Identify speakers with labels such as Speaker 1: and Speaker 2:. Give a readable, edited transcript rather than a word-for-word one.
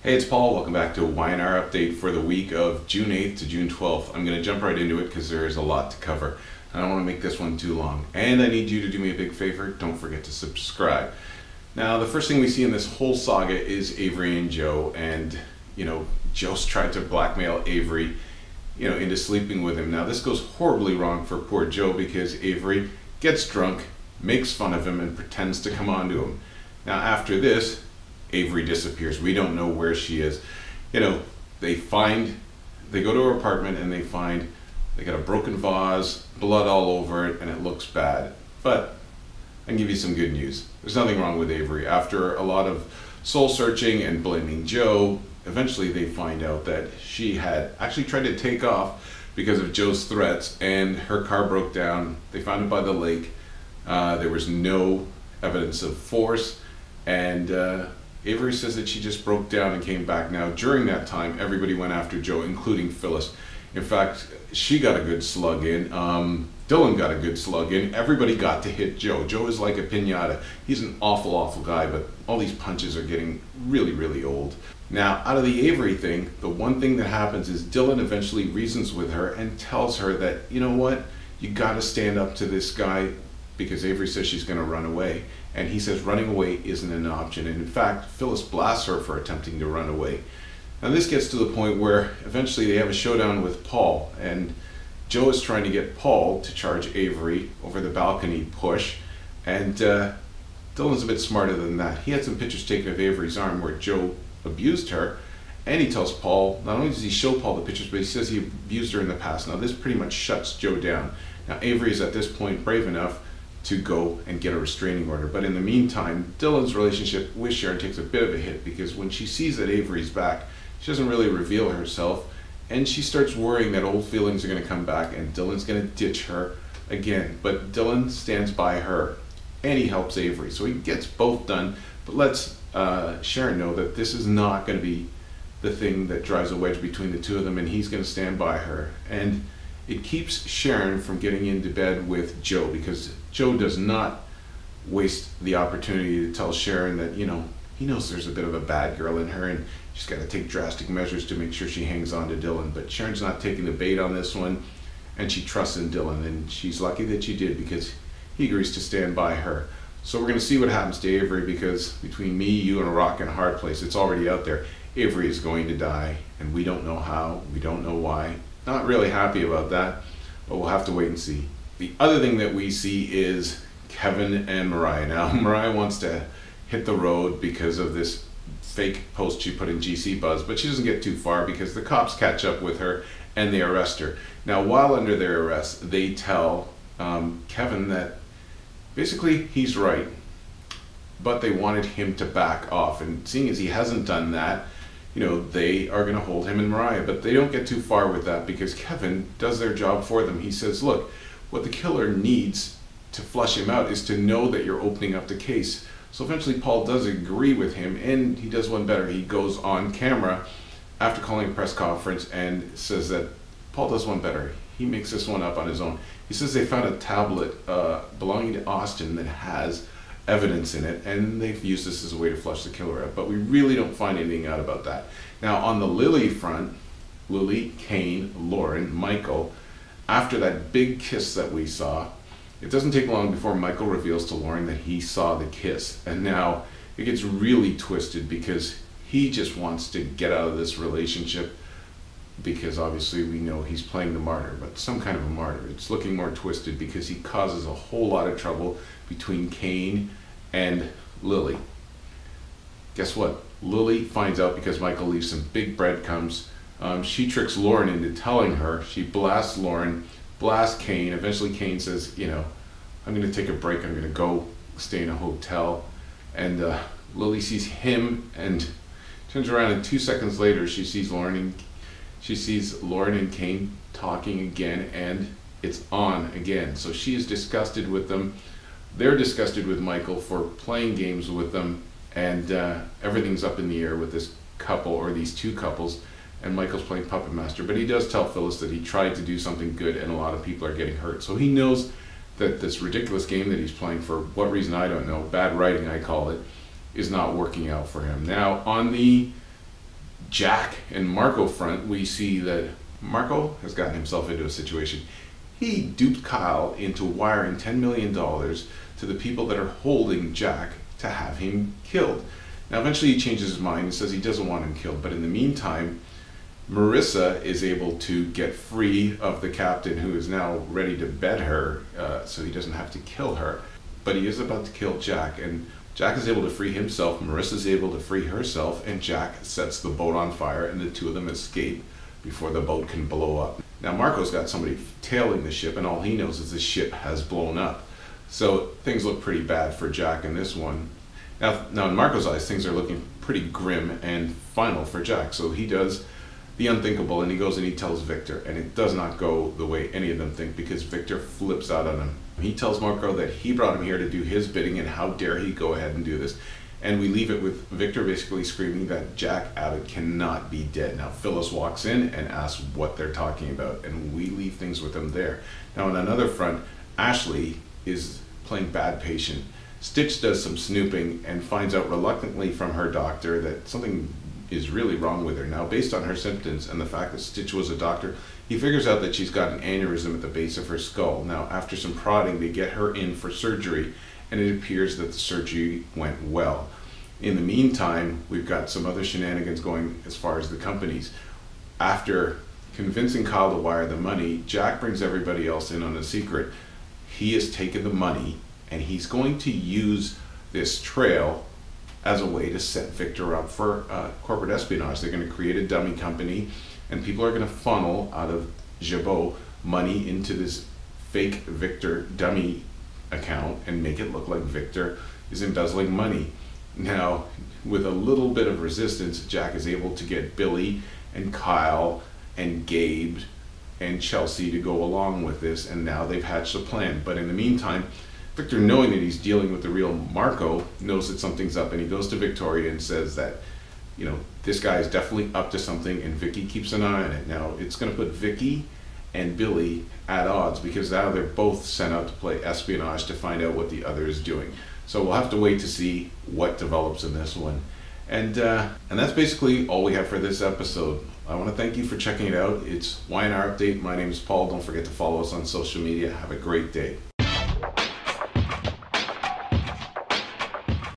Speaker 1: Hey, it's Paul. Welcome back to a Y&R update for the week of June 8th to June 12th. I'm going to jump right into it because there is a lot to cover. I don't want to make this one too long. And I need you to do me a big favor. Don't forget to subscribe. Now, the first thing we see in this whole saga is Avery and Joe. And, Joe's tried to blackmail Avery, into sleeping with him. Now, this goes horribly wrong for poor Joe because Avery gets drunk, makes fun of him, and pretends to come on to him. Now, after this, Avery disappears. We don't know where she is. They go to her apartment and they got a broken vase, blood all over it, and it looks bad. But I can give you some good news. There's nothing wrong with Avery. After a lot of soul searching and blaming Joe, eventually they find out that she had actually tried to take off because of Joe's threats, and her car broke down. They found it by the lake. There was no evidence of force, and Avery says that she just broke down and came back. Now, during that time, everybody went after Joe, including Phyllis. In fact, she got a good slug in. Dylan got a good slug in. Everybody got to hit Joe. Joe is like a piñata. He's an awful, awful guy, but all these punches are getting really, really old. Now, out of the Avery thing, the one thing that happens is Dylan eventually reasons with her and tells her that, you know what, you got to stand up to this guy because Avery says she's going to run away. And he says running away isn't an option. And in fact, Phyllis blasts her for attempting to run away. Now this gets to the point where eventually they have a showdown with Paul. And Joe is trying to get Paul to charge Avery over the balcony push. And Dylan's a bit smarter than that. He had some pictures taken of Avery's arm where Joe abused her. And he tells Paul, not only does he show Paul the pictures, but he says he abused her in the past. Now this pretty much shuts Joe down. Now Avery is at this point brave enough to go and get a restraining order. But in the meantime, Dylan's relationship with Sharon takes a bit of a hit because when she sees that Avery's back, she doesn't really reveal herself, and she starts worrying that old feelings are going to come back and Dylan's going to ditch her again. But Dylan stands by her and he helps Avery. So he gets both done, but lets Sharon know that this is not going to be the thing that drives a wedge between the two of them, and he's going to stand by her. And it keeps Sharon from getting into bed with Joe because Joe does not waste the opportunity to tell Sharon that, he knows there's a bit of a bad girl in her and she's got to take drastic measures to make sure she hangs on to Dylan. But Sharon's not taking the bait on this one, and she trusts in Dylan, and she's lucky that she did because he agrees to stand by her. So we're going to see what happens to Avery because between me, you, and a rock and a hard place, it's already out there. Avery is going to die, and we don't know how, we don't know why. Not really happy about that, but we'll have to wait and see. The other thing that we see is Kevin and Mariah. Now, Mariah wants to hit the road because of this fake post she put in GC Buzz, but she doesn't get too far because the cops catch up with her and they arrest her. Now, while under their arrest, they tell Kevin that basically he's right, but they wanted him to back off. And seeing as he hasn't done that, they are going to hold him and Mariah, but they don't get too far with that because Kevin does their job for them. He says, look, what the killer needs to flush him out is to know that you're opening up the case. So eventually Paul does agree with him, and he does one better. He goes on camera after calling a press conference and says that Paul does one better. He makes this one up on his own. He says they found a tablet belonging to Austin that has evidence in it, and they've used this as a way to flush the killer out, but we really don't find anything out about that. Now, on the Lily front, Lily, Kane, Lauren, Michael, after that big kiss that we saw, it doesn't take long before Michael reveals to Lauren that he saw the kiss, and now it gets really twisted because he just wants to get out of this relationship because obviously we know he's playing the martyr, but some kind of a martyr. It's looking more twisted because he causes a whole lot of trouble between Kane and Lily. Guess what? Lily finds out because Michael leaves some big breadcrumbs. She tricks Lauren into telling her. She blasts Lauren, blasts Kane. Eventually Kane says, I'm going to take a break. I'm going to go stay in a hotel. And Lily sees him and turns around, and 2 seconds later she sees Lauren and Kane talking again, and it's on again. So she is disgusted with them. They're disgusted with Michael for playing games with them, and everything's up in the air with this couple, or these two couples, and Michael's playing puppet master. But he does tell Phyllis that he tried to do something good and a lot of people are getting hurt. So he knows that this ridiculous game that he's playing, for what reason I don't know, bad writing I call it, is not working out for him. Now, on the Jack and Marco front, we see that Marco has gotten himself into a situation. He duped Kyle into wiring $10 million to the people that are holding Jack to have him killed. Now eventually he changes his mind and says he doesn't want him killed, but in the meantime, Marissa is able to get free of the captain, who is now ready to bed her, so he doesn't have to kill her. But he is about to kill Jack, and Jack is able to free himself, Marissa's able to free herself, and Jack sets the boat on fire, and the two of them escape before the boat can blow up. Now Marco's got somebody tailing the ship, and all he knows is the ship has blown up. So things look pretty bad for Jack in this one. Now in Marco's eyes, things are looking pretty grim and final for Jack. So he does the unthinkable, and he goes and he tells Victor, and it does not go the way any of them think, because Victor flips out on him. He tells Marco that he brought him here to do his bidding, and how dare he go ahead and do this. And we leave it with Victor basically screaming that Jack Abbott cannot be dead. Now Phyllis walks in and asks what they're talking about, and we leave things with them there. Now on another front, Ashley is playing bad patient. Stitch does some snooping and finds out reluctantly from her doctor that something is really wrong with her. Now, based on her symptoms and the fact that Stitch was a doctor, he figures out that she's got an aneurysm at the base of her skull. Now, after some prodding, they get her in for surgery, and it appears that the surgery went well. In the meantime, we've got some other shenanigans going as far as the companies. After convincing Kyle to wire the money, Jack brings everybody else in on a secret. He has taken the money, and he's going to use this trail as a way to set Victor up for corporate espionage. They're going to create a dummy company, and people are going to funnel out of Jabot money into this fake Victor dummy account and make it look like Victor is embezzling money. Now, with a little bit of resistance, Jack is able to get Billy and Kyle and Gabe and Chelsea to go along with this, and now they've hatched a plan. But in the meantime, Victor, knowing that he's dealing with the real Marco, knows that something's up, and he goes to Victoria and says that, you know, this guy is definitely up to something, and Vicky keeps an eye on it. Now, it's going to put Vicky and Billy at odds, because now they're both sent out to play espionage to find out what the other is doing. So we'll have to wait to see what develops in this one. And that's basically all we have for this episode. I want to thank you for checking it out. It's YNR Update. My name is Paul. Don't forget to follow us on social media. Have a great day.